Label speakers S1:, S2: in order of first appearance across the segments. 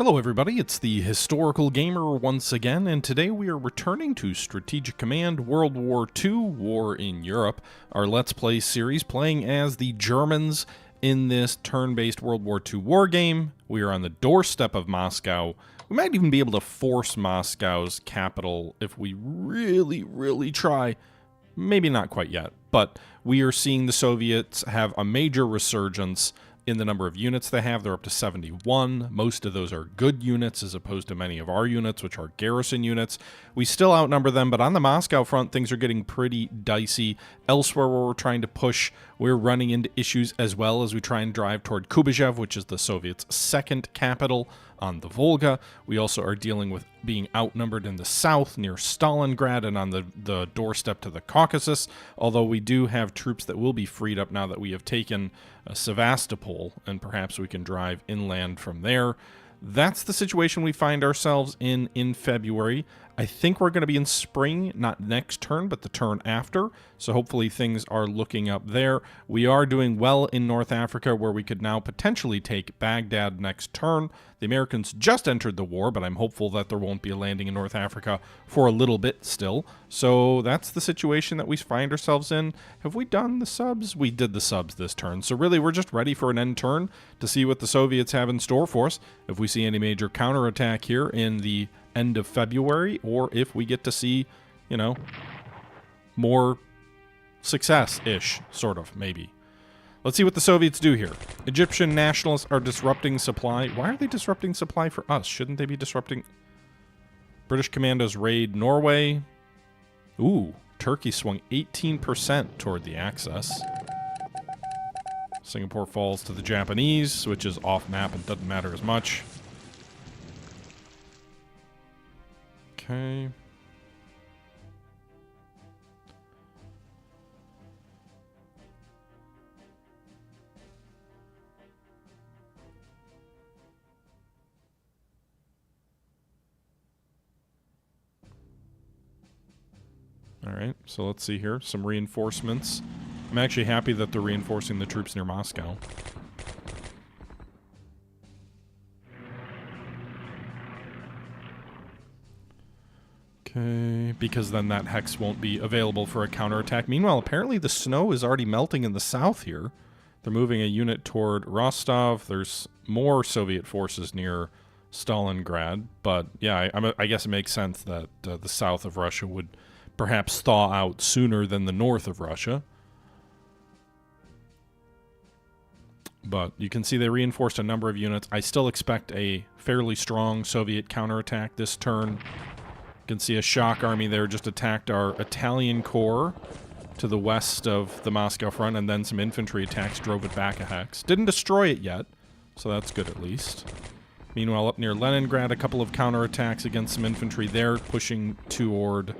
S1: Hello everybody, it's the Historical Gamer once again, and today we are returning to Strategic Command World War II, War in Europe, our Let's Play series, playing as the Germans in this turn-based World War II war game. We are on the doorstep of Moscow. We might even be able to force Moscow's capital if we really try. Maybe not quite yet, but we are seeing the Soviets have a major resurgence in the number of units they have. They're up to 71. Most of those are good units as opposed to many of our units, which are garrison units. We still outnumber them, but on the Moscow front, things are getting pretty dicey. Elsewhere where we're trying to push, we're running into issues as well as we try and drive toward Kuybyshev, which is the Soviets' second capital on the Volga. We also are dealing with being outnumbered in the south near Stalingrad and on the doorstep to the Caucasus, although we do have troops that will be freed up now that we have taken Sevastopol, and perhaps we can drive inland from there. That's the situation we find ourselves in February. I think we're going to be in spring, not next turn, but the turn after. So hopefully things are looking up there. We are doing well in North Africa, where we could now potentially take Baghdad next turn. The Americans just entered the war, but I'm hopeful that there won't be a landing in North Africa for a little bit still. So that's the situation that we find ourselves in. Have we done the subs? We did the subs this turn. So really, we're just ready for an end turn to see what the Soviets have in store for us. If we see any major counterattack here in the end of February, or if we get to see, you know, more success-ish, sort of, maybe. Let's see what the Soviets do here. Egyptian nationalists are disrupting supply. Why are they disrupting supply for us? Shouldn't they be disrupting? British commandos raid Norway. Ooh, Turkey swung 18% toward the Axis. Singapore falls to the Japanese, which is off map and doesn't matter as much. Okay. All right, so let's see here. Some reinforcements. I'm actually happy that they're reinforcing the troops near Moscow. Okay, because then that hex won't be available for a counterattack. Meanwhile, apparently the snow is already melting in the south here. They're moving a unit toward Rostov. There's more Soviet forces near Stalingrad. But yeah, I guess it makes sense that the south of Russia would perhaps thaw out sooner than the north of Russia. But you can see they reinforced a number of units. I still expect a fairly strong Soviet counterattack this turn. You can see a shock army there just attacked our Italian corps to the west of the Moscow front, and then some infantry attacks drove it back a hex. Didn't destroy it yet, so that's good at least. Meanwhile, up near Leningrad, a couple of counterattacks against some infantry there, pushing toward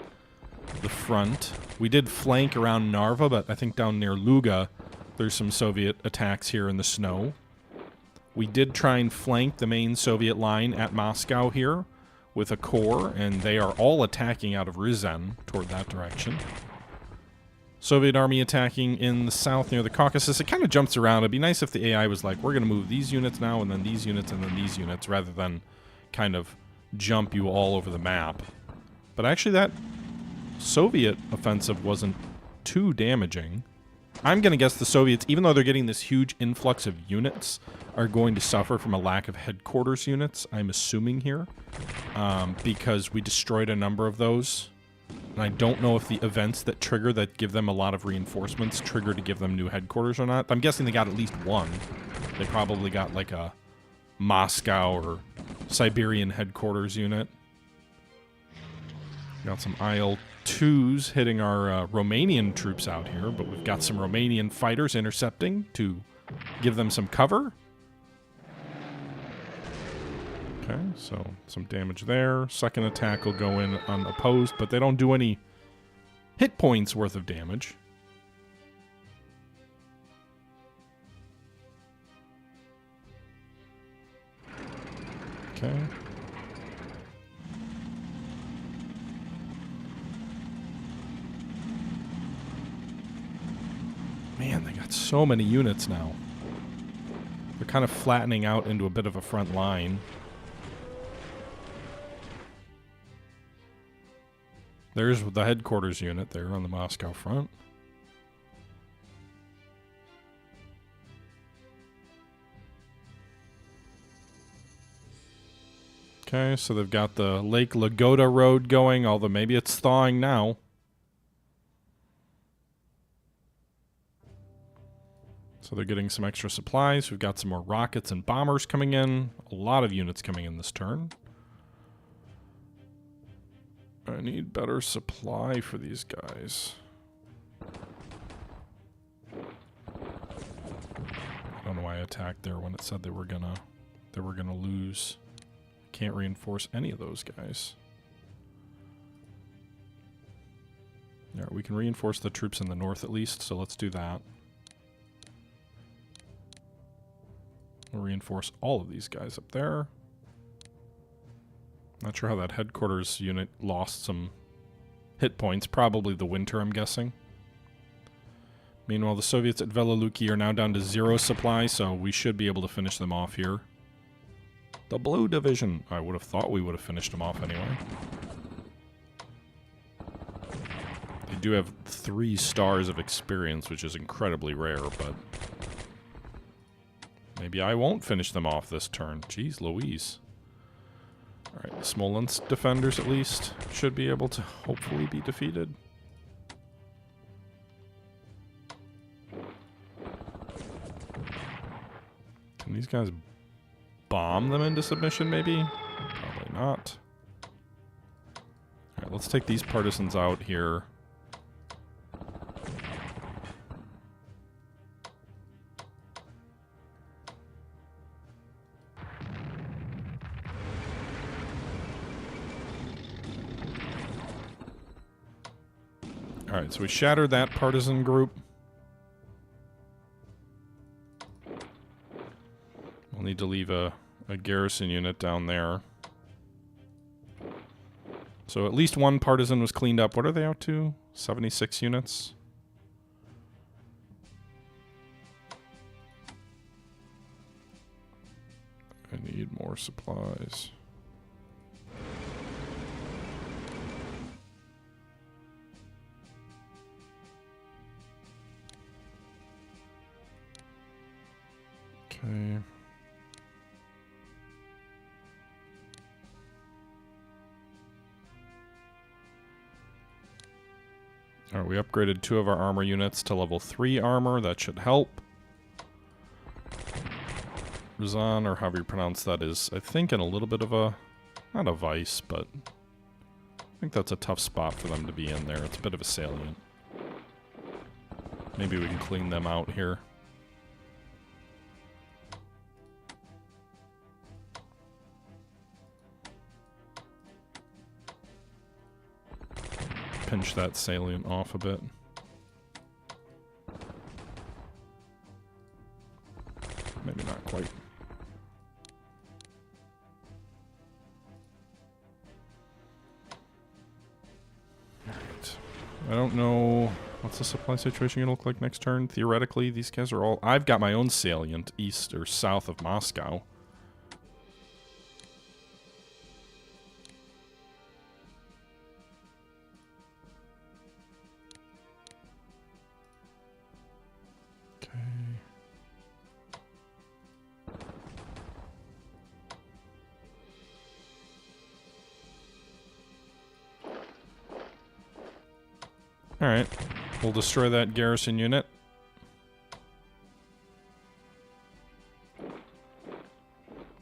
S1: the front. We did flank around Narva, but I think down near Luga, there's some Soviet attacks here in the snow. We did try and flank the main Soviet line at Moscow here with a corps, and they are all attacking out of Ryazan toward that direction. Soviet army attacking in the south near the Caucasus. It kind of jumps around. It'd be nice if the AI was like, we're going to move these units now, and then these units, and then these units, rather than kind of jump you all over the map. But actually that Soviet offensive wasn't too damaging. I'm going to guess the Soviets, even though they're getting this huge influx of units, are going to suffer from a lack of headquarters units, I'm assuming here, because we destroyed a number of those. And I don't know if the events that trigger that give them a lot of reinforcements trigger to give them new headquarters or not. I'm guessing they got at least one. They probably got like a Moscow or Siberian headquarters unit. Got some IL-2s hitting our Romanian troops out here, but we've got some Romanian fighters intercepting to give them some cover. Okay, so some damage there. Second attack will go in unopposed, but they don't do any hit points worth of damage. Okay. Man, they got so many units now. They're kind of flattening out into a bit of a front line. There's the headquarters unit there on the Moscow front. Okay, so they've got the Lake Lagoda road going, although maybe it's thawing now. So they're getting some extra supplies. We've got some more rockets and bombers coming in. A lot of units coming in this turn. I need better supply for these guys. I don't know why I attacked there when it said they were gonna lose. Can't reinforce any of those guys. Yeah, we can reinforce the troops in the north at least, so let's do that. We'll reinforce all of these guys up there. Not sure how that headquarters unit lost some hit points. Probably the winter, I'm guessing. Meanwhile, the Soviets at Veliluki are now down to 0 supply, so we should be able to finish them off here. The Blue Division. I would have thought we would have finished them off anyway. They do have 3 stars of experience, which is incredibly rare, but... maybe I won't finish them off this turn. Jeez Louise. Alright, the Smolensk defenders at least should be able to hopefully be defeated. Can these guys bomb them into submission maybe? Probably not. Alright, let's take these partisans out here. Alright, so we shattered that partisan group. We'll need to leave a garrison unit down there. So at least one partisan was cleaned up. What are they out to? 76 units? I need more supplies. Okay. Alright, we upgraded 2 of our armor units to level 3 armor. That should help. Razan, or however you pronounce that, is, I think, in a little bit of a... not a vice, but... I think that's a tough spot for them to be in there. It's a bit of a salient. Maybe we can clean them out here. Pinch that salient off a bit. Maybe not quite. Alright. I don't know... what's the supply situation gonna look like next turn? Theoretically, these guys are all... I've got my own salient east or south of Moscow. Alright, we'll destroy that garrison unit.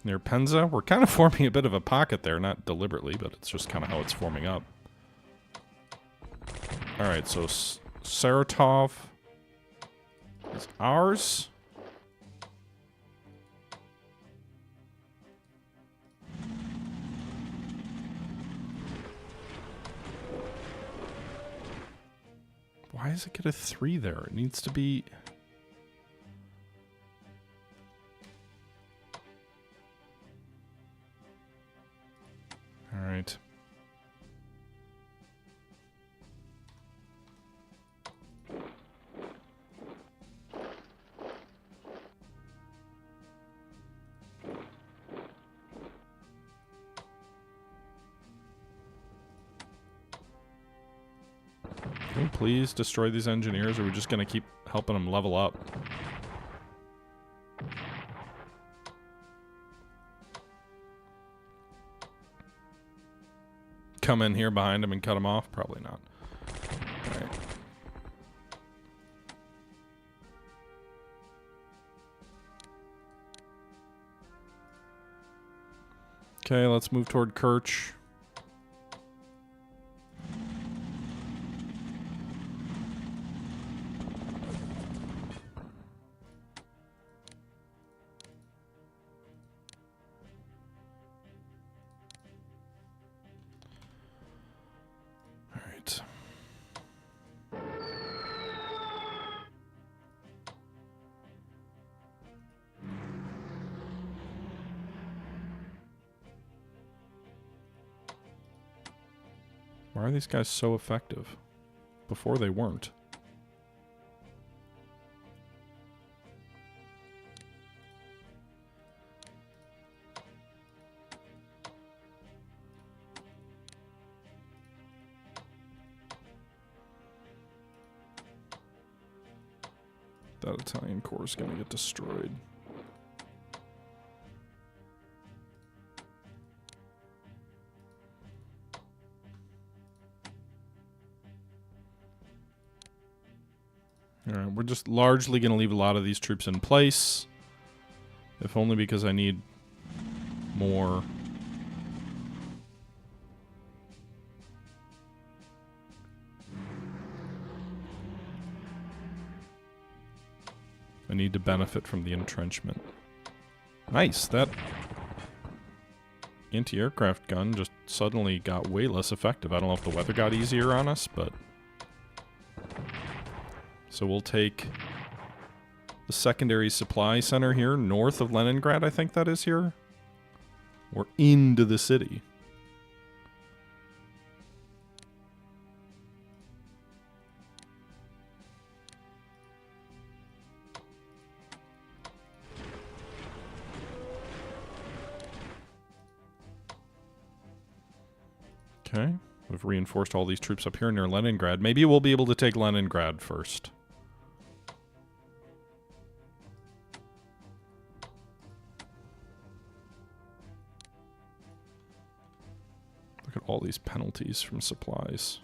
S1: Near Penza, we're kind of forming a bit of a pocket there, not deliberately, but it's just kind of how it's forming up. Alright, so Saratov is ours. Why does it get a 3 there? It needs to be... Alright. Can we please destroy these engineers, or are we just going to keep helping them level up? Come in here behind them and cut them off? Probably not. All right. Okay, let's move toward Kerch. All right. Why are these guys so effective? Before they weren't. That Italian corps is going to get destroyed. Alright, we're just largely going to leave a lot of these troops in place. If only because I need more. I need to benefit from the entrenchment. Nice, that anti-aircraft gun just suddenly got way less effective. I don't know if the weather got easier on us, but... So we'll take the secondary supply center here, north of Leningrad, I think that is here. We're into the city. Okay, we've reinforced all these troops up here near Leningrad. Maybe we'll be able to take Leningrad first. Look at all these penalties from supplies.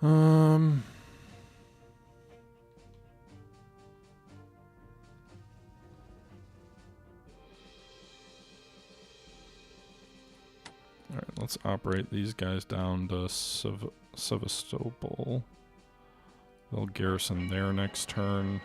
S1: Alright, let's operate these guys down to Sevastopol. They'll garrison there next turn.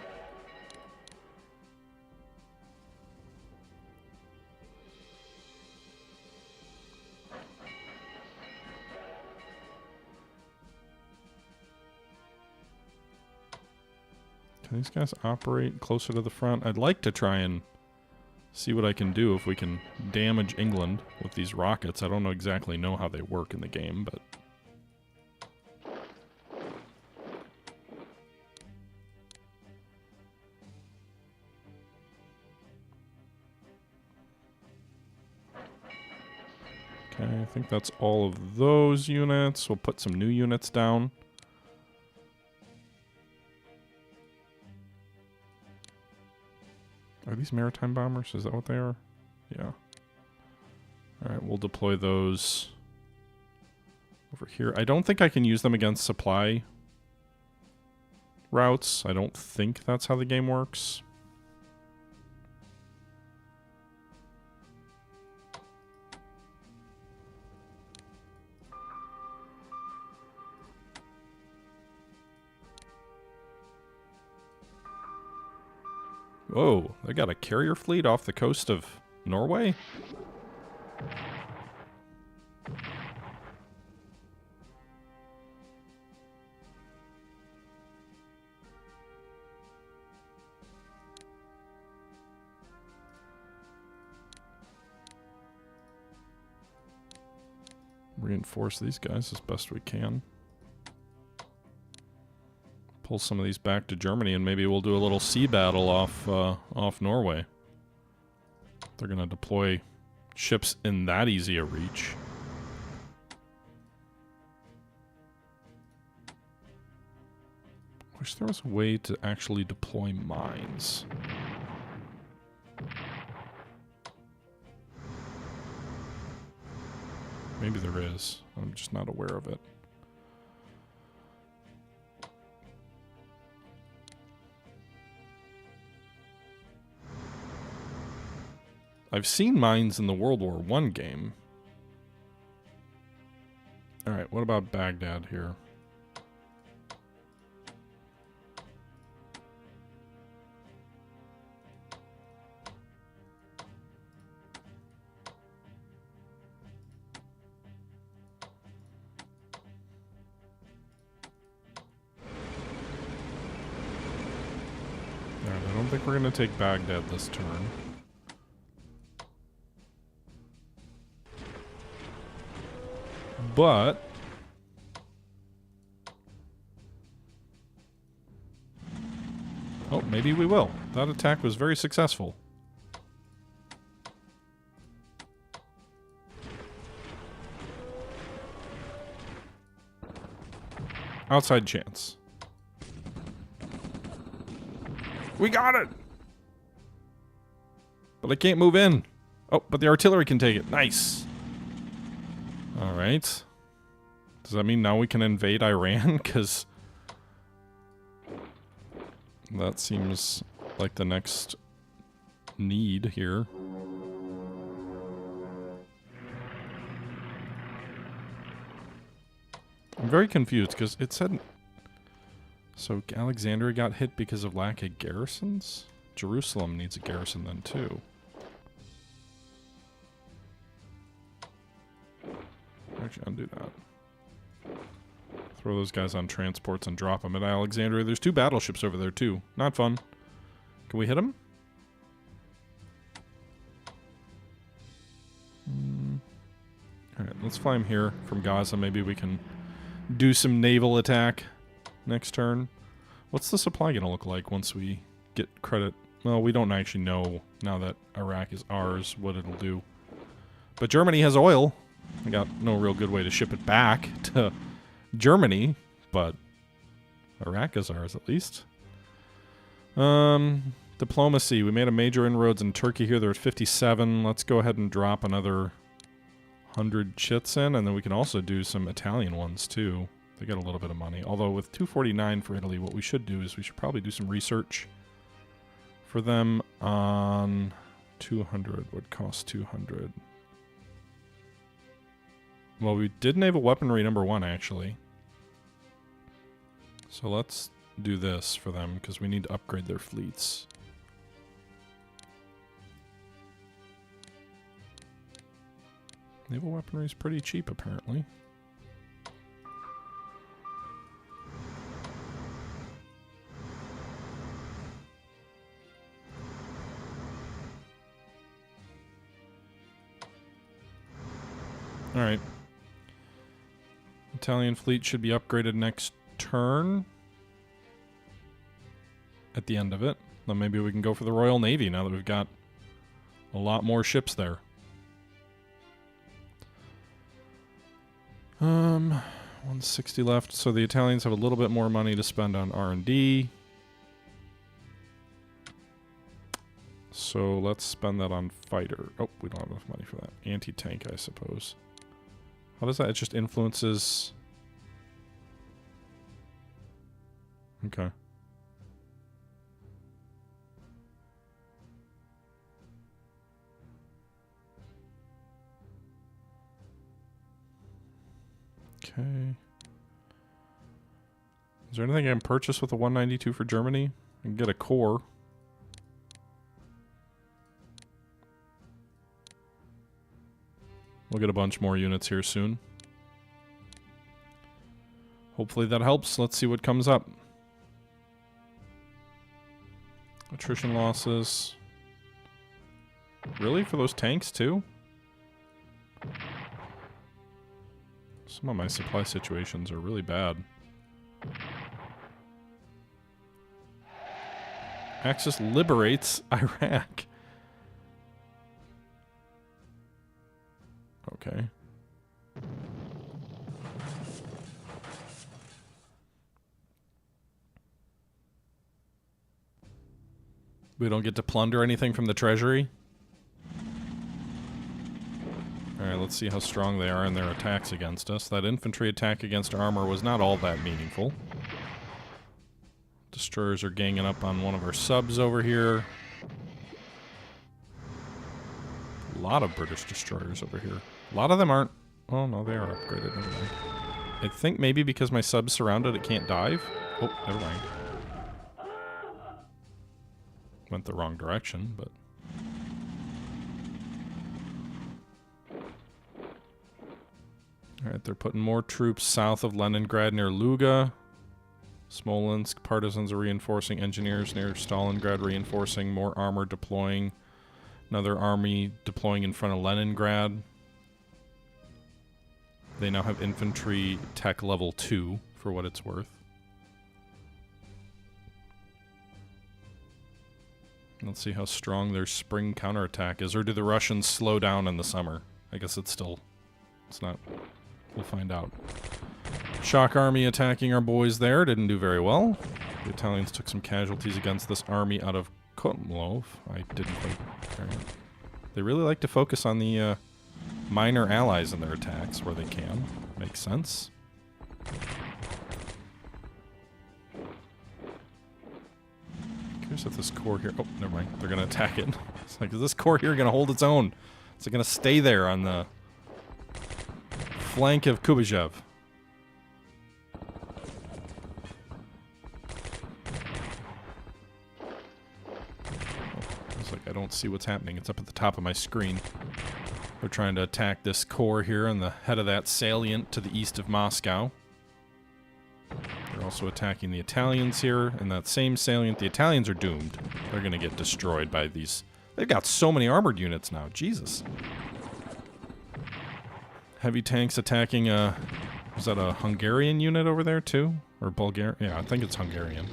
S1: Can these guys operate closer to the front? I'd like to try and see what I can do if we can damage England with these rockets. I don't exactly know how they work in the game, but... Okay, I think that's all of those units. We'll put some new units down. Are these maritime bombers? Is that what they are? Yeah. Alright, we'll deploy those over here. I don't think I can use them against supply routes. I don't think that's how the game works. Whoa, they got a carrier fleet off the coast of Norway? Reinforce these guys as best we can. Pull some of these back to Germany, and maybe we'll do a little sea battle off Norway. They're gonna deploy ships in that easy a reach. Wish there was a way to actually deploy mines. Maybe there is. I'm just not aware of it. I've seen mines in the World War I game. Alright, what about Baghdad here? Alright, I don't think we're going to take Baghdad this turn. But oh, maybe we will. That attack was very successful. Outside chance. We got it! But I can't move in. Oh, but the artillery can take it. Nice. Alright. Does that mean now we can invade Iran? Because that seems like the next need here. I'm very confused because it said... So Alexandria got hit because of lack of garrisons? Jerusalem needs a garrison then too. Actually, undo that. Throw those guys on transports and drop them at Alexandria. There's 2 battleships over there too. Not fun. Can we hit them? Alright, let's fly him here from Gaza. Maybe we can do some naval attack next turn. What's the supply going to look like once we get credit? Well, we don't actually know, now that Iraq is ours, what it'll do. But Germany has oil. I got no real good way to ship it back to Germany, but Iraq is ours at least. Diplomacy. We made a major inroads in Turkey here. They're at 57. Let's go ahead and drop another 100 chits in, and then we can also do some Italian ones too. They got a little bit of money. Although with 249 for Italy, what we should do is we should probably do some research for them on 200. Would cost 200. Well, we did naval weaponry number 1, actually. So let's do this for them, because we need to upgrade their fleets. Naval weaponry is pretty cheap, apparently. Alright. Italian fleet should be upgraded next turn. At the end of it. Then maybe we can go for the Royal Navy now that we've got a lot more ships there. 160 left. So the Italians have a little bit more money to spend on R&D. So let's spend that on fighter. Oh, we don't have enough money for that. Anti-tank, I suppose. How does that? It just influences... Okay. Okay. Is there anything I can purchase with a 192 for Germany? I can get a core. We'll get a bunch more units here soon. Hopefully that helps. Let's see what comes up. Attrition losses. Really? For those tanks too? Some of my supply situations are really bad. Axis liberates Iraq. Okay. We don't get to plunder anything from the treasury. Alright, let's see how strong they are in their attacks against us. That infantry attack against armor was not all that meaningful. Destroyers are ganging up on one of our subs over here. A lot of British destroyers over here. A lot of them aren't... Oh, no, they are upgraded. Never mind. I think maybe because my sub's surrounded, it can't dive. Oh, never mind. Went the wrong direction, but... Alright, they're putting more troops south of Leningrad near Luga. Smolensk, partisans are reinforcing. Engineers near Stalingrad reinforcing. More armor deploying. Another army deploying in front of Leningrad. They now have infantry tech level 2, for what it's worth. Let's see how strong their spring counterattack is. Or do the Russians slow down in the summer? I guess it's still... It's not... We'll find out. Shock army attacking our boys there. Didn't do very well. The Italians took some casualties against this army out of Kotlov. I didn't quite... They really like to focus on the minor allies in their attacks where they can. Makes sense. Curious if this core here... Oh, never mind. They're going to attack it. It's like, is this core here going to hold its own? Is it going to stay there on the flank of Kubachev? It's like I don't see what's happening. It's up at the top of my screen. They're trying to attack this core here on the head of that salient to the east of Moscow. They're also attacking the Italians here in that same salient. The Italians are doomed. They're going to get destroyed by these. They've got so many armored units now. Jesus. Heavy tanks attacking a... Was that a Hungarian unit over there too? Or Bulgarian? Yeah, I think it's Hungarian.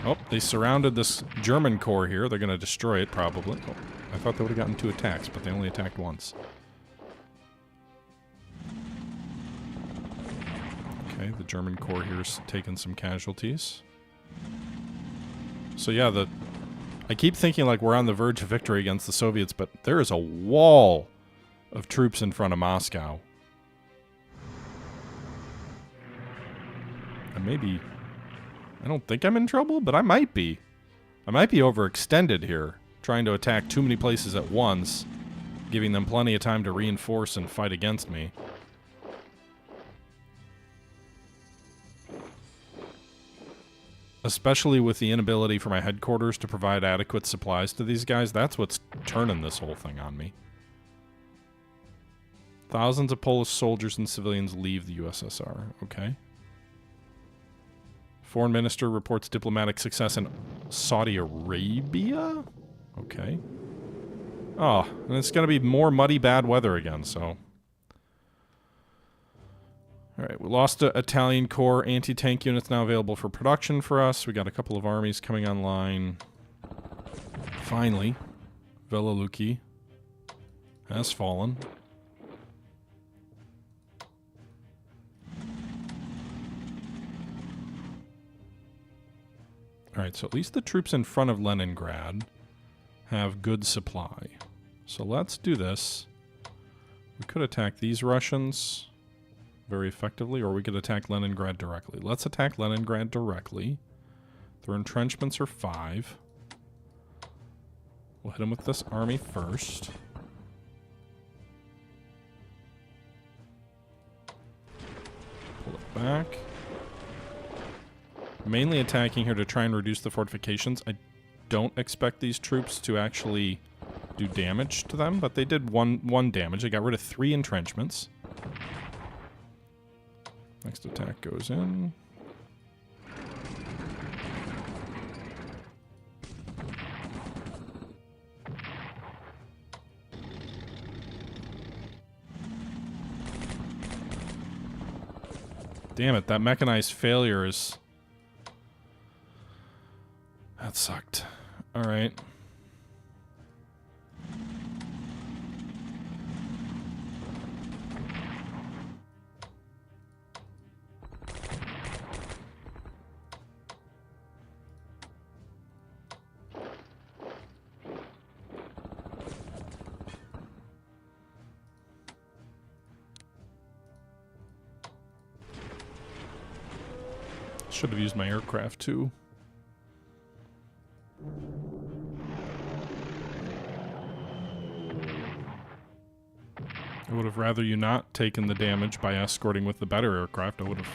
S1: Oh, they surrounded this German corps here. They're going to destroy it probably. Oh, I thought they would have gotten 2 attacks, but they only attacked once. Okay, the German corps here's taken some casualties. So yeah, I keep thinking like we're on the verge of victory against the Soviets, but there is a wall of troops in front of Moscow. And maybe... I don't think I'm in trouble, but I might be. I might be overextended here, trying to attack too many places at once, giving them plenty of time to reinforce and fight against me. Especially with the inability for my headquarters to provide adequate supplies to these guys, that's what's turning this whole thing on me. Thousands of Polish soldiers and civilians leave the USSR. Okay. Foreign minister reports diplomatic success in Saudi Arabia? Okay. Oh, and it's going to be more muddy bad weather again, so... Alright, we lost an Italian Corps. Anti-tank units now available for production for us. We got a couple of armies coming online. Finally, Veliluki has fallen. Alright, so at least the troops in front of Leningrad have good supply. So let's do this. We could attack these Russians very effectively, or we could attack Leningrad directly. Let's attack Leningrad directly. Their entrenchments are 5. We'll hit them with this army first. Pull it back. Mainly attacking here to try and reduce the fortifications. I don't expect these troops to actually do damage to them, but they did one damage. They got rid of 3 entrenchments. Next attack goes in. Damn it, that mechanized failure is... That sucked. Alright. Should have used my aircraft too. I would have rather you not taken the damage by escorting with the better aircraft. I would have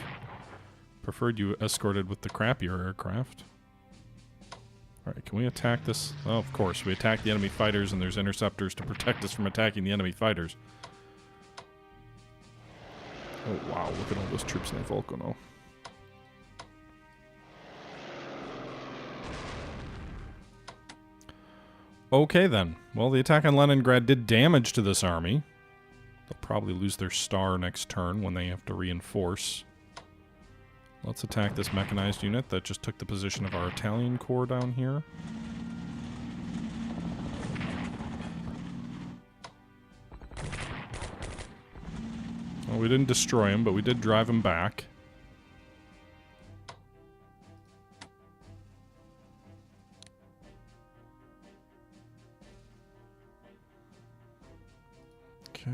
S1: preferred you escorted with the crappier aircraft. Alright, can we attack this? Oh, of course. We attack the enemy fighters and there's interceptors to protect us from attacking the enemy fighters. Oh, wow. Look at all those troops in Volcano. Okay, then. Well, the attack on Leningrad did damage to this army. They'll probably lose their star next turn when they have to reinforce. Let's attack this mechanized unit that just took the position of our Italian corps down here. Well, we didn't destroy him, but we did drive him back. Okay.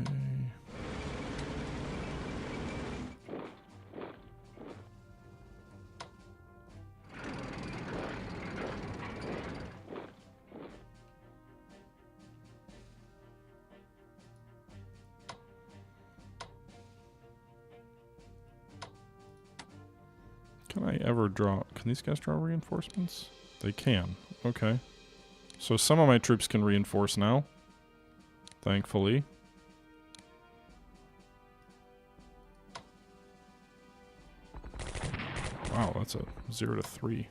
S1: Can I ever draw... Can these guys draw reinforcements? They can. Okay. So some of my troops can reinforce now. Thankfully. Wow, that's a 0 to 3.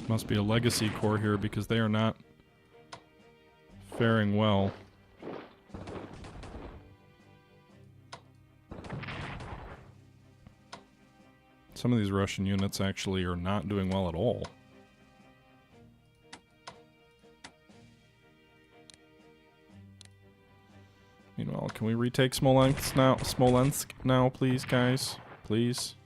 S1: Must be a legacy corps here because they are not faring well. Some of these Russian units actually are not doing well at all. Meanwhile, can we retake Smolensk now, please, guys? Please.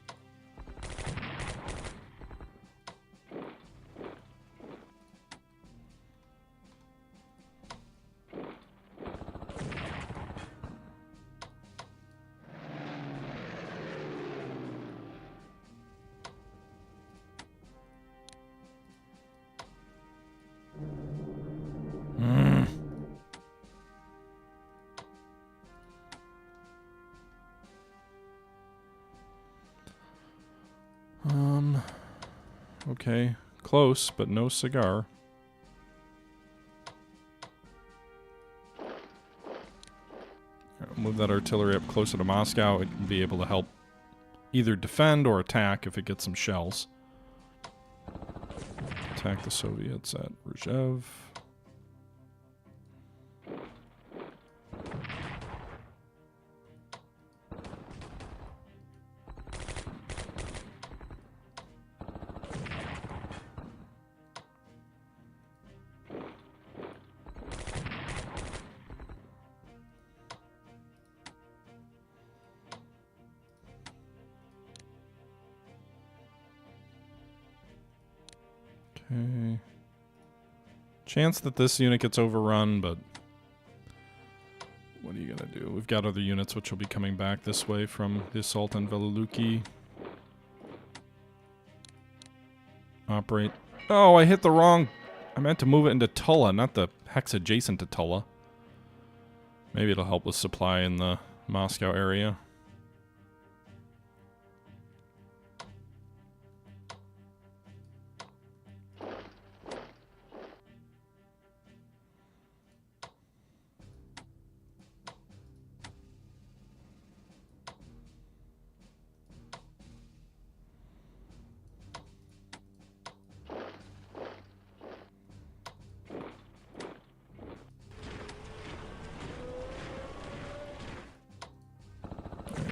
S1: Okay, close, but no cigar. Move that artillery up closer to Moscow. It can be able to help either defend or attack if it gets some shells. Attack the Soviets at Rzhev. Okay. Chance that this unit gets overrun, but what are you gonna do? We've got other units which will be coming back this way from the assault on Veluluki. Operate. Oh, I hit the wrong... I meant to move it into Tula, not the hex adjacent to Tula. Maybe it'll help with supply in the Moscow area.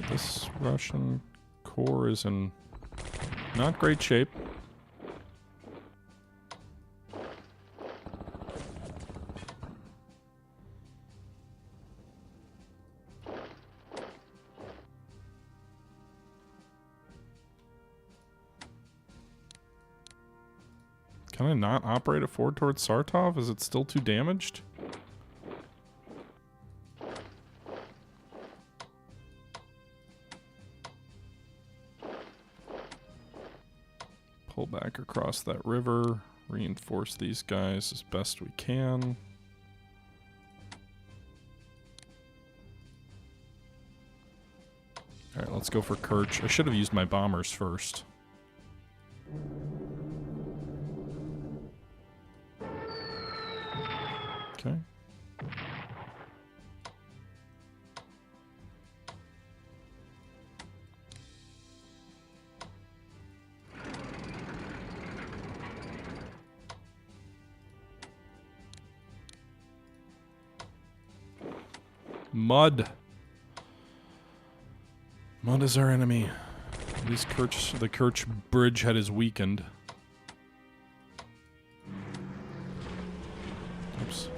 S1: This Russian corps is in not great shape. Can I not operate a forward towards Sartov? Is it still too damaged? Pull back across that river. Reinforce these guys as best we can. Alright, let's go for Kerch. I should have used my bombers first. Okay. Mud. Mud is our enemy. At least the Kerch bridgehead is weakened. Oops.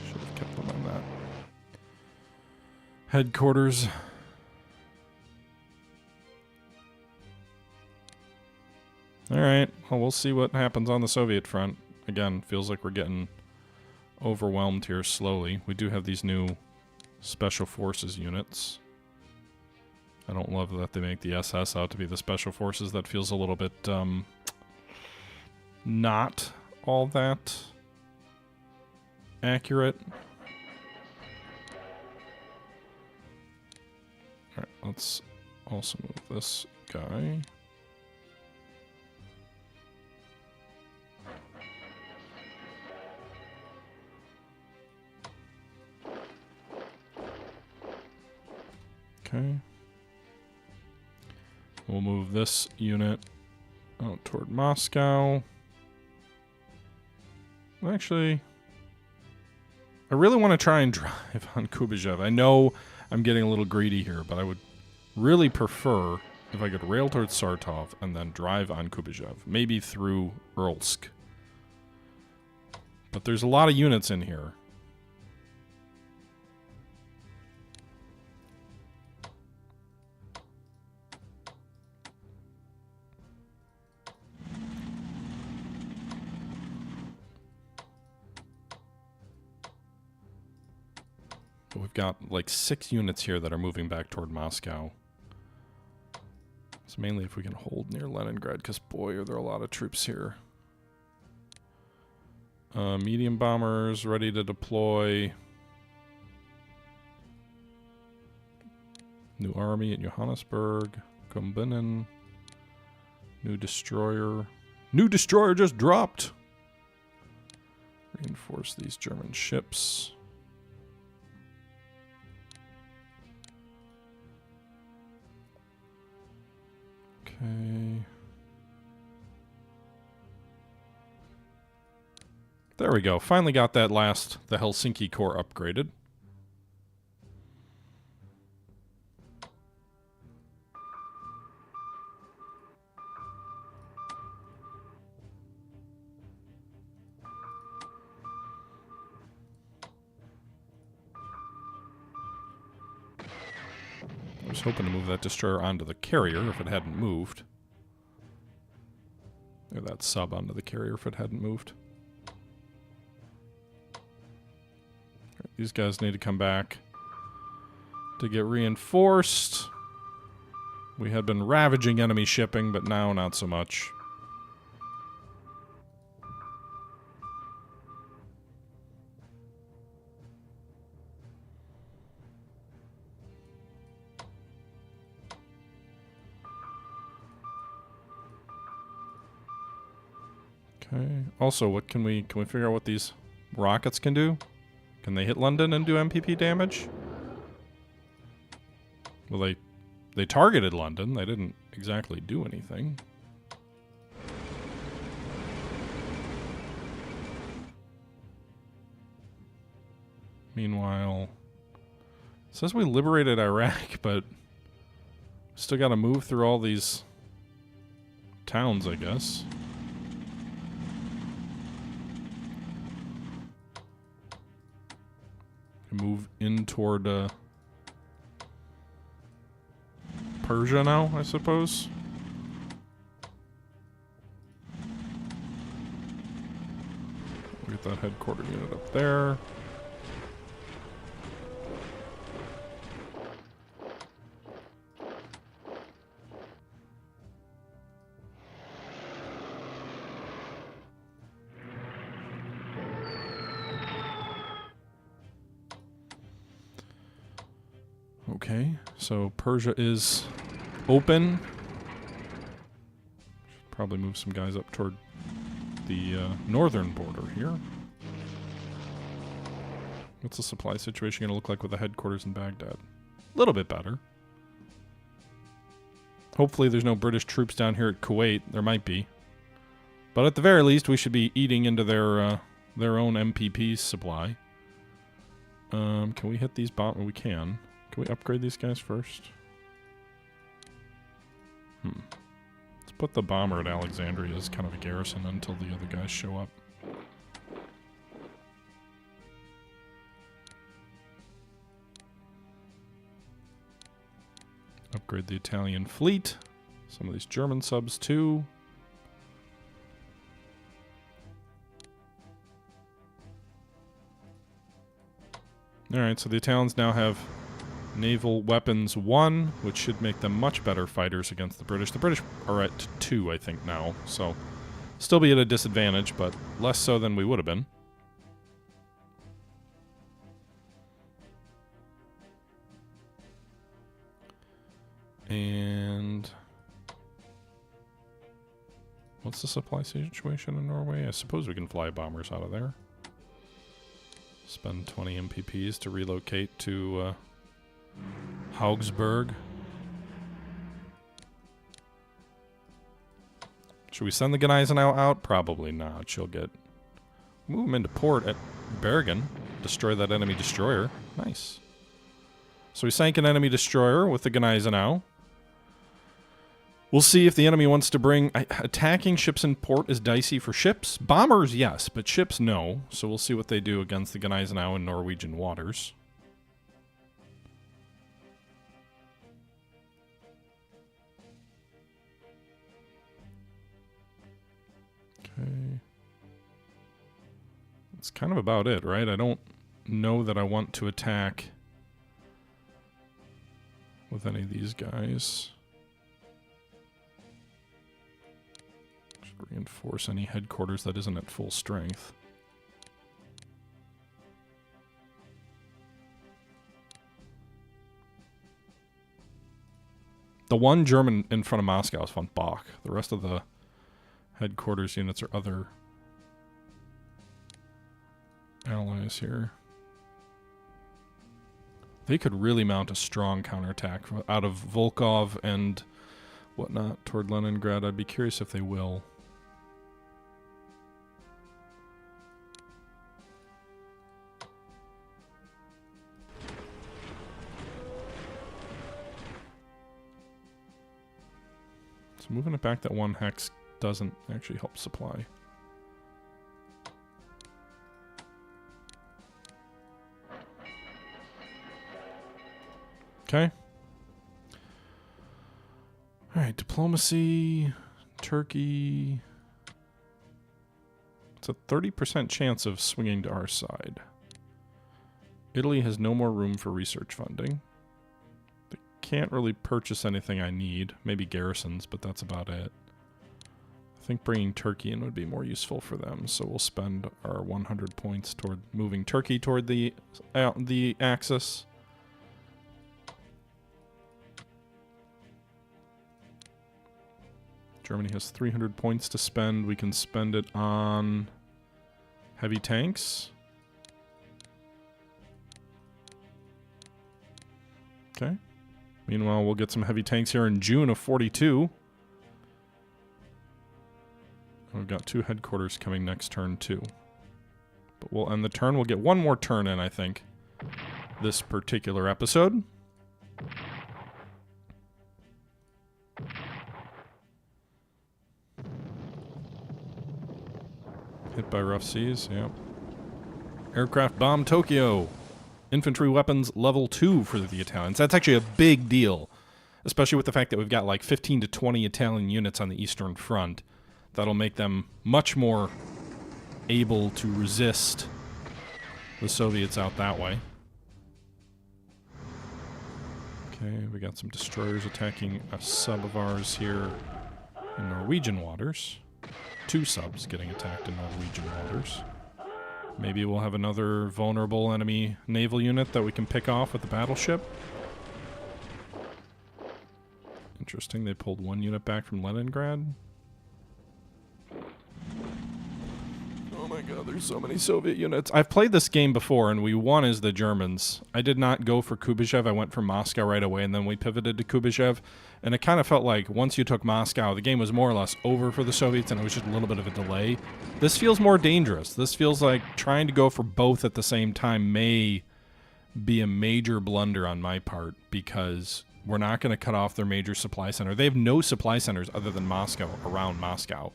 S1: Should have kept them on that. Headquarters. Alright, well, we'll see what happens on the Soviet front. Again, feels like we're getting overwhelmed here slowly. We do have these new Special Forces units. I don't love that they make the SS out to be the Special Forces. That feels a little bit, not all that accurate. Alright, let's also move this guy. Okay. We'll move this unit out toward Moscow. Actually, I really want to try and drive on Kuybyshev. I know I'm getting a little greedy here, but I would really prefer if I could rail towards Sartov and then drive on Kuybyshev. Maybe through Uralsk. But there's a lot of units in here. But we've got like 6 units here that are moving back toward Moscow. It's mainly if we can hold near Leningrad, because boy, are there a lot of troops here. Medium bombers ready to deploy. New army at Johannesburg. Kombinen. New destroyer. New destroyer just dropped! Reinforce these German ships. Okay. There we go. Finally got that the Helsinki core upgraded. I was hoping to move that destroyer onto the carrier if it hadn't moved. Or that sub onto the carrier if it hadn't moved. Right, these guys need to come back to get reinforced. We had been ravaging enemy shipping, but now not so much. Okay. Also, what can we figure out what these rockets can do? Can they hit London and do MPP damage? Well, they targeted London. They didn't exactly do anything. Meanwhile, it says we liberated Iraq, but still got to move through all these towns, I guess. Move in toward Persia now, I suppose. Get that headquarter unit up there. Okay, so Persia is open. Should probably move some guys up toward the northern border here. What's the supply situation going to look like with the headquarters in Baghdad? A little bit better. Hopefully there's no British troops down here at Kuwait. There might be. But at the very least, we should be eating into their own MPP supply. Can we hit these bombs? We can. Can we upgrade these guys first? Let's put the bomber at Alexandria as kind of a garrison until the other guys show up. Upgrade the Italian fleet. Some of these German subs too. Alright, so the Italians now have Naval Weapons 1, which should make them much better fighters against the British. The British are at 2, I think, now, so still be at a disadvantage, but less so than we would have been. And what's the supply situation in Norway? I suppose we can fly bombers out of there. Spend 20 MPPs to relocate to Augsburg. Should we send the Gneisenau out? Probably not. She'll get... Move them into port at Bergen. Destroy that enemy destroyer. Nice. So we sank an enemy destroyer with the Gneisenau. We'll see if the enemy wants to bring... attacking ships in port is dicey for ships. Bombers, yes, but ships, no. So we'll see what they do against the Gneisenau in Norwegian waters. Okay. That's kind of about it, right? I don't know that I want to attack with any of these guys. Should reinforce any headquarters that isn't at full strength. The one German in front of Moscow is von Bock. The rest of the headquarters units are other allies here. They could really mount a strong counterattack out of Volkov and whatnot toward Leningrad. I'd be curious if they will. So moving it back that one hex doesn't actually help supply. Okay. Alright, diplomacy, Turkey. It's a 30% chance of swinging to our side. Italy has no more room for research funding. They can't really purchase anything I need. Maybe garrisons, but that's about it. I think bringing Turkey in would be more useful for them, so we'll spend our 100 points toward moving Turkey toward the Axis. Germany has 300 points to spend. We can spend it on heavy tanks. Okay. Meanwhile, we'll get some heavy tanks here in June of 42. We've got 2 headquarters coming next turn, too. But we'll end the turn. We'll get one more turn in, I think, this particular episode. Hit by rough seas, yeah. Aircraft bomb Tokyo. infantry weapons level 2 for the Italians. That's actually a big deal, especially with the fact that we've got like 15 to 20 Italian units on the Eastern Front. That'll make them much more able to resist the Soviets out that way. Okay, we got some destroyers attacking a sub of ours here in Norwegian waters. 2 subs getting attacked in Norwegian waters. Maybe we'll have another vulnerable enemy naval unit that we can pick off with the battleship. Interesting, they pulled 1 unit back from Leningrad. Oh my god, there's so many Soviet units. I've played this game before, and we won as the Germans. I did not go for Kuybyshev. I went for Moscow right away, and then we pivoted to Kuybyshev. And it kind of felt like once you took Moscow, the game was more or less over for the Soviets, and it was just a little bit of a delay. This feels more dangerous. This feels like trying to go for both at the same time may be a major blunder on my part, because we're not going to cut off their major supply center. They have no supply centers other than Moscow, around Moscow.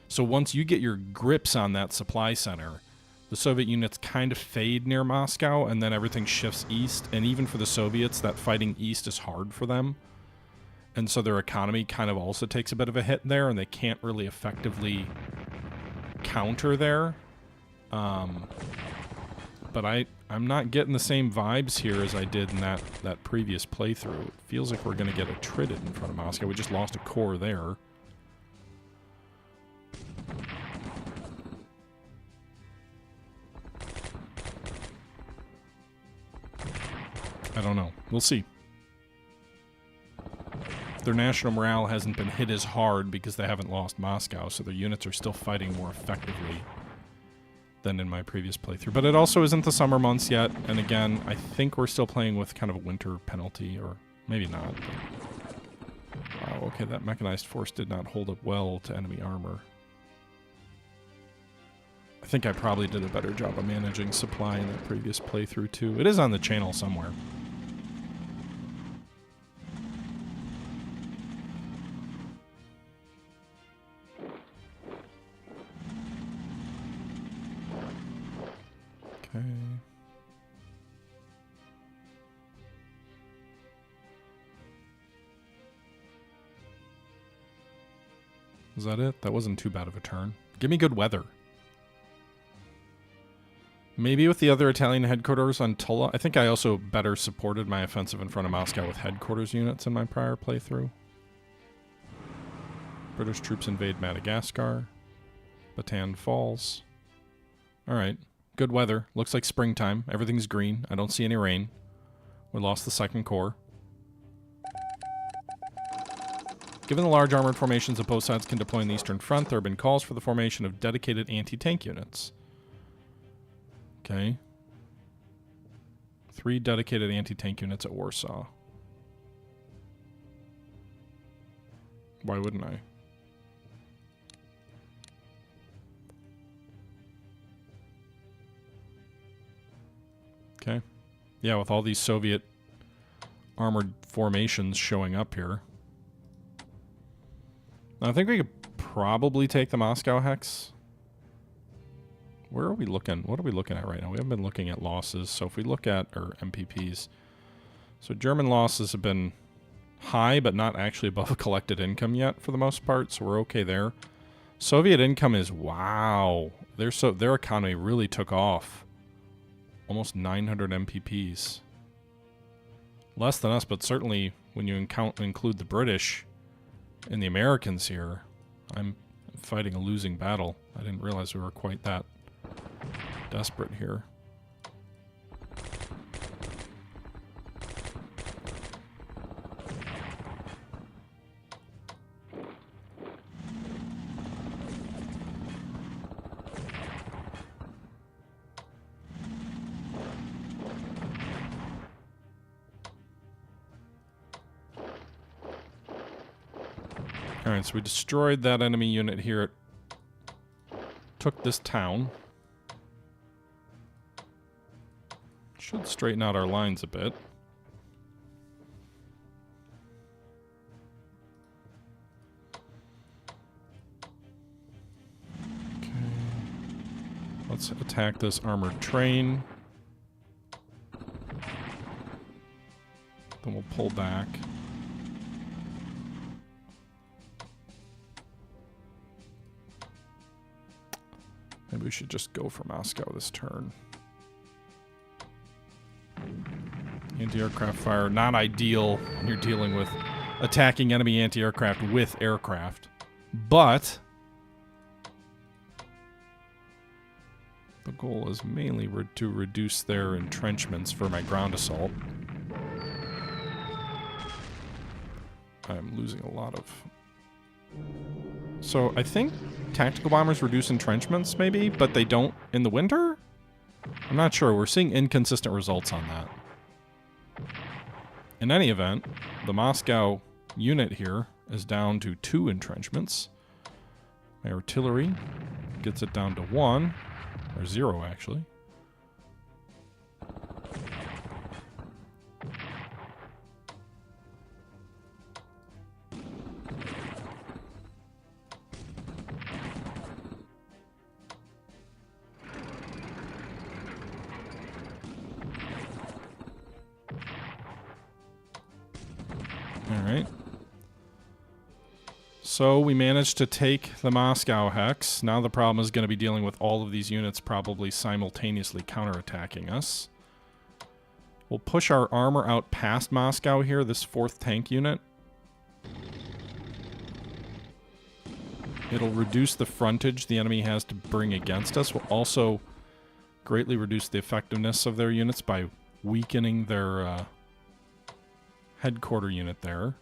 S1: So once you get your grips on that supply center, the Soviet units kind of fade near Moscow, and then everything shifts east. And even for the Soviets, that fighting east is hard for them. And so their economy kind of also takes a bit of a hit there, and they can't really effectively counter there. But I'm not getting the same vibes here as I did in that previous playthrough. It feels like we're going to get attrited in front of Moscow. We just lost a corps there. I don't know. We'll see. Their national morale hasn't been hit as hard because they haven't lost Moscow, so their units are still fighting more effectively than in my previous playthrough. But it also isn't the summer months yet, and again, I think we're still playing with kind of a winter penalty, or maybe not. Wow, okay, that mechanized force did not hold up well to enemy armor. I think I probably did a better job of managing supply in that previous playthrough, too. It is on the channel somewhere. Okay. Was that it? That wasn't too bad of a turn. Give me good weather. Maybe with the other Italian headquarters on Tula. I think I also better supported my offensive in front of Moscow with headquarters units in my prior playthrough. British troops invade Madagascar. Bataan falls. Alright. Good weather. Looks like springtime. Everything's green. I don't see any rain. We lost the 2nd Corps. Given the large armored formations that both sides can deploy in the Eastern Front, there have been calls for the formation of dedicated anti-tank units. Okay. 3 dedicated anti-tank units at Warsaw. Why wouldn't I? Okay. Yeah, with all these Soviet armored formations showing up here. I think we could probably take the Moscow Hex. Where are we looking? What are we looking at right now? We haven't been looking at losses. So if we look at, or MPPs. So German losses have been high, but not actually above collected income yet for the most part. So we're okay there. Soviet income is, wow. Their economy really took off. Almost 900 MPPs. Less than us, but certainly when you include the British and the Americans here, I'm fighting a losing battle. I didn't realize we were quite that desperate here. Alright, so we destroyed that enemy unit here. It took this town. Should straighten out our lines a bit. Okay. Let's attack this armored train. Then we'll pull back. Maybe we should just go for Moscow this turn. Anti-aircraft fire, not ideal when you're dealing with attacking enemy anti-aircraft with aircraft. But the goal is mainly to reduce their entrenchments for my ground assault. I'm losing a lot of... So I think tactical bombers reduce entrenchments, maybe, but they don't in the winter? I'm not sure. We're seeing inconsistent results on that. In any event, the Moscow unit here is down to 2 entrenchments. My artillery gets it down to 1, or 0 actually. Alright. So we managed to take the Moscow hex. Now the problem is going to be dealing with all of these units probably simultaneously counterattacking us. We'll push our armor out past Moscow here, this 4th tank unit. It'll reduce the frontage the enemy has to bring against us. We'll also greatly reduce the effectiveness of their units by weakening their headquarter unit there.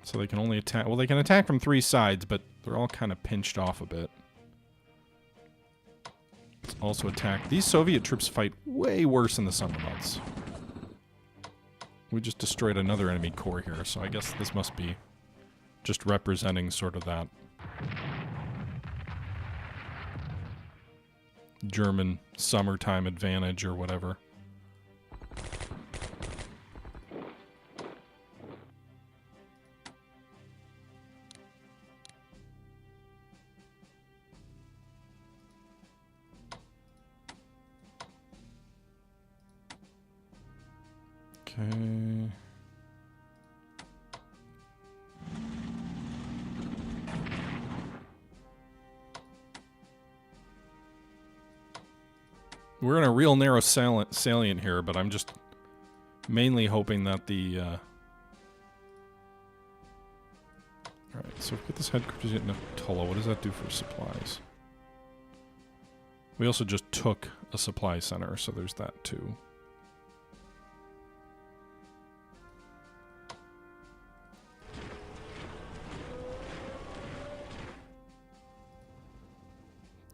S1: So they can only attack... Well, they can attack from 3 sides, but they're all kind of pinched off a bit. Let's also attack... These Soviet troops fight way worse in the summer months. We just destroyed another enemy corps here, so I guess this must be just representing sort of that German summertime advantage or whatever. Okay. We're in a real narrow salient here, but I'm just mainly hoping that the... Alright, so if we get this headquarters in Tulla, what does that do for supplies? We also just took a supply center, so there's that too.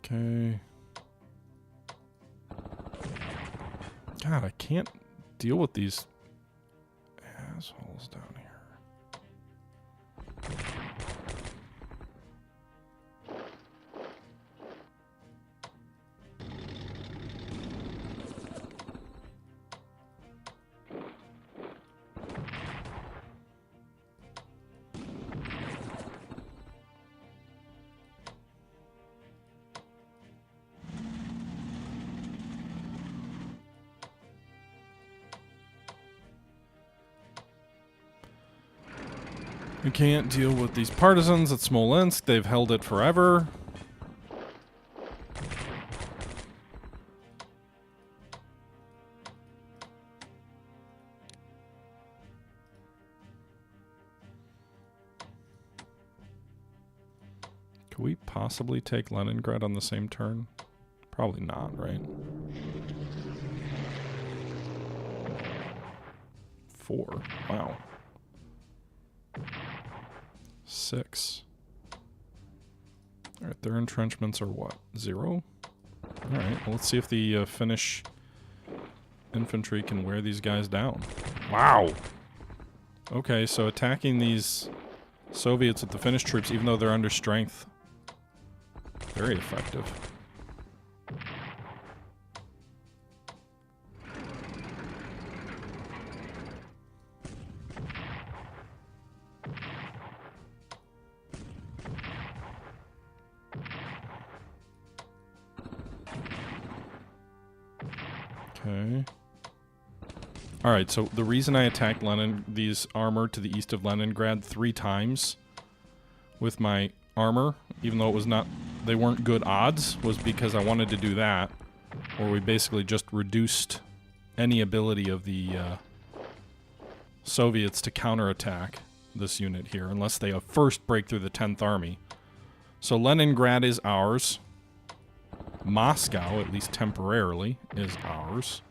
S1: Okay. God, I can't deal with these assholes down here. We can't deal with these partisans at Smolensk. They've held it forever. Could we possibly take Leningrad on the same turn? Probably not, right? 4. Wow. 6. Alright, their entrenchments are what? 0? Alright, well, let's see if the Finnish infantry can wear these guys down. Wow! Okay, so attacking these Soviets with the Finnish troops, even though they're under strength, very effective. Okay. Alright, so the reason I attacked these armor to the east of Leningrad 3 times with my armor, even though it was not, they weren't good odds, was because I wanted to do that, or we basically just reduced any ability of the Soviets to counterattack this unit here, unless they first break through the 10th Army. So Leningrad is ours. Moscow, at least temporarily, is ours.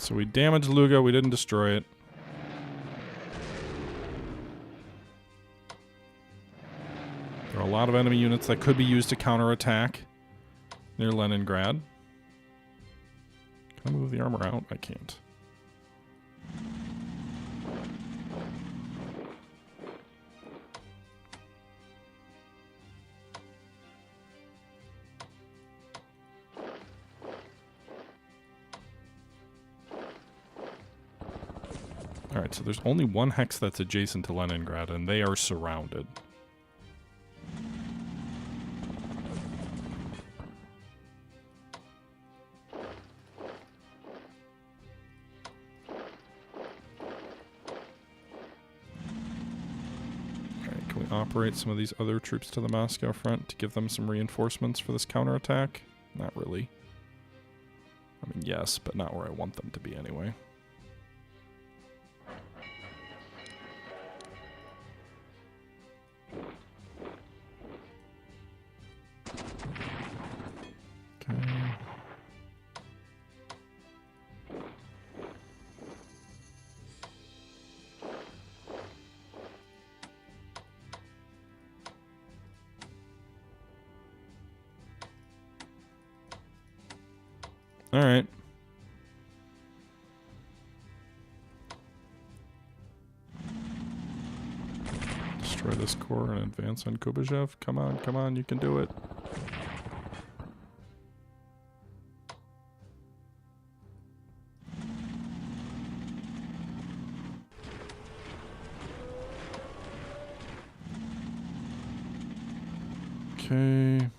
S1: So we damaged Luga, we didn't destroy it. There are a lot of enemy units that could be used to counterattack near Leningrad. Can I move the armor out? I can't. Alright, so there's only one hex that's adjacent to Leningrad, and they are surrounded. Alright, can we operate some of these other troops to the Moscow front to give them some reinforcements for this counterattack? Not really. I mean, yes, but not where I want them to be anyway. Alright. Destroy this core and advance on Kubachev. Come on, you can do it. Okay.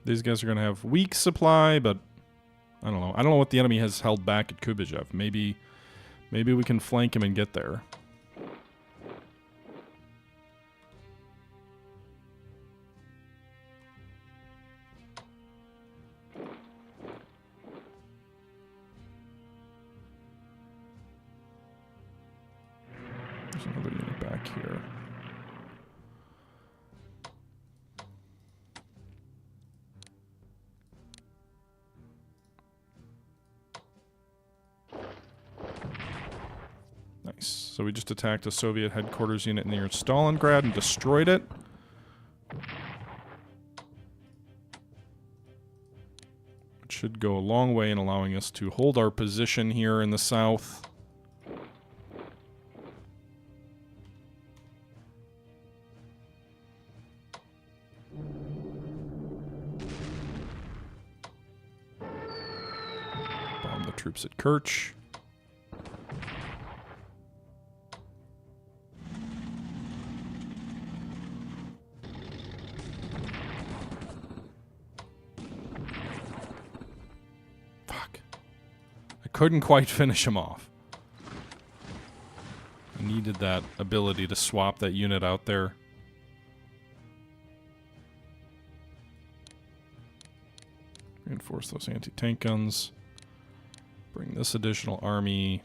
S1: These guys are going to have weak supply, but I don't know. I don't know what the enemy has held back at Kubachev. Maybe we can flank him and get there. There's another unit back here. So we just attacked a Soviet headquarters unit near Stalingrad and destroyed it. It should go a long way in allowing us to hold our position here in the south. Bomb the troops at Kerch. Couldn't quite finish him off. I needed that ability to swap that unit out there. Reinforce those anti-tank guns. Bring this additional army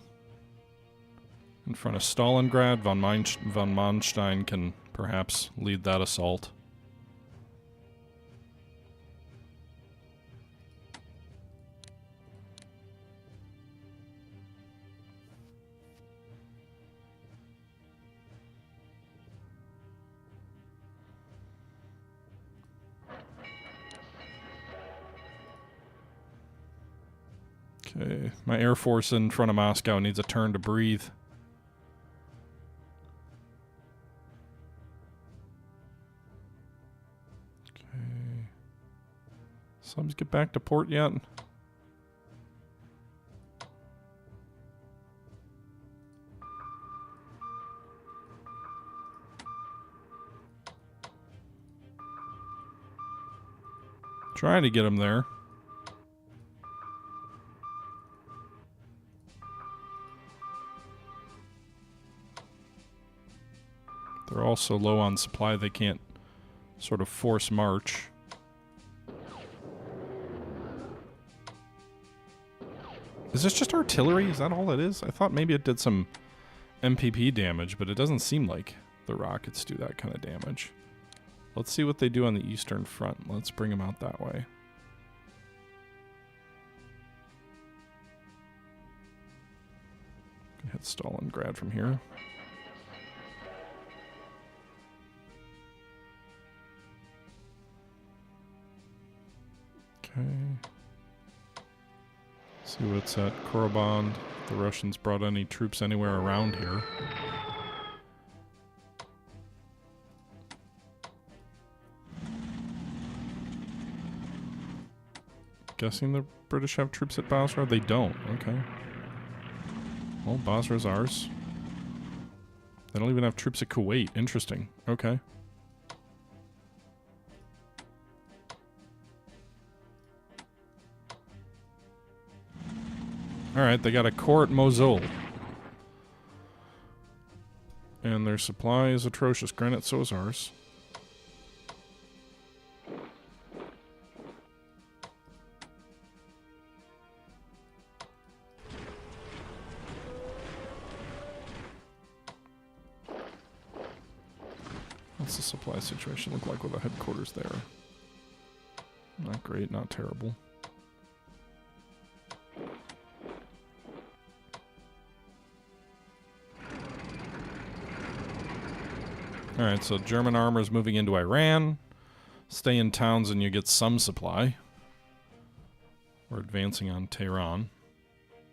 S1: in front of Stalingrad. Von Manstein can perhaps lead that assault. Okay, my Air Force in front of Moscow needs a turn to breathe. Okay. Subs get back to port yet? Trying to get them there. They're also low on supply. They can't sort of force march. Is this just artillery? Is that all it is? I thought maybe it did some MPP damage, but it doesn't seem like the rockets do that kind of damage. Let's see what they do on the Eastern Front. Let's bring them out that way. Can hit Stalingrad from here. Okay. See what's at Koroband. The Russians brought any troops anywhere around here. Guessing the British have troops at Basra? They don't. Okay. Well, Basra's ours. They don't even have troops at Kuwait. Interesting. Okay. Alright, they got a core at Mosul. And their supply is atrocious. Granted, so is ours. What's the supply situation look like with the headquarters there? Not great, not terrible. Alright, so German armor is moving into Iran. Stay in towns and you get some supply. We're advancing on Tehran.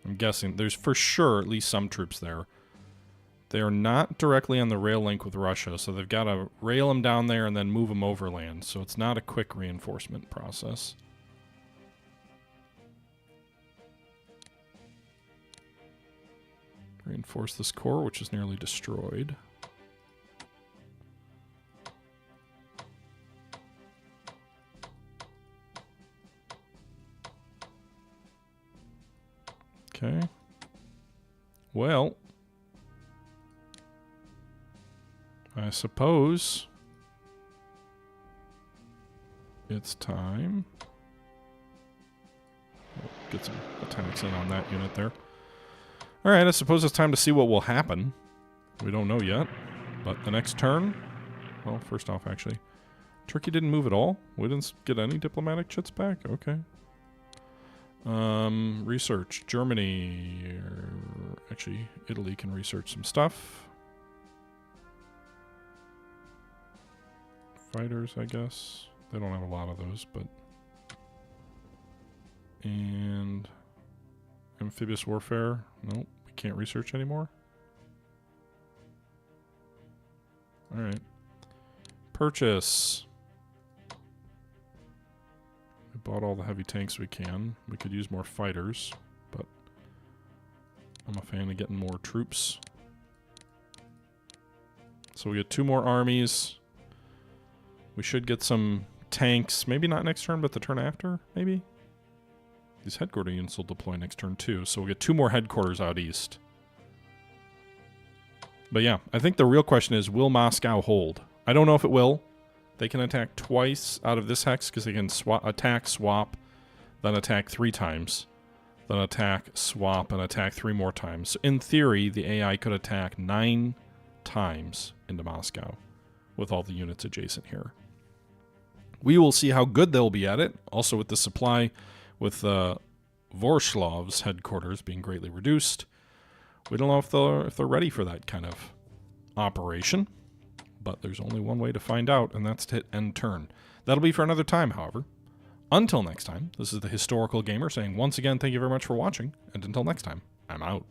S1: I'm guessing there's for sure at least some troops there. They are not directly on the rail link with Russia, so they've got to rail them down there and then move them overland. So it's not a quick reinforcement process. Reinforce this core, which is nearly destroyed. Okay. Well, I suppose it's time. We'll get some attacks in on that unit there. Alright, I suppose it's time to see what will happen. We don't know yet, but the next turn... Well, first off, actually, Turkey didn't move at all? We didn't get any diplomatic chits back? Okay. Research. Germany... Actually, Italy can research some stuff. Fighters, I guess. They don't have a lot of those, but... And... Amphibious warfare. Nope, we can't research anymore. Alright. Purchase. We bought all the heavy tanks we can. We could use more fighters, but... I'm a fan of getting more troops. So we get 2 more armies. We should get some tanks. Maybe not next turn, but the turn after, maybe? These headquarter units will deploy next turn too, so we'll get 2 more headquarters out east. But yeah, I think the real question is, will Moscow hold? I don't know if it will. They can attack twice out of this hex, because they can attack, swap, then attack 3 times. Then attack, swap, and attack 3 more times. So in theory, the AI could attack 9 times into Moscow with all the units adjacent here. We will see how good they'll be at it. Also with the supply, with Voroslav's headquarters being greatly reduced. We don't know if they're ready for that kind of operation. But there's only one way to find out, and that's to hit end turn. That'll be for another time, however. Until next time, this is the Historical Gamer saying once again, thank you very much for watching, and until next time, I'm out.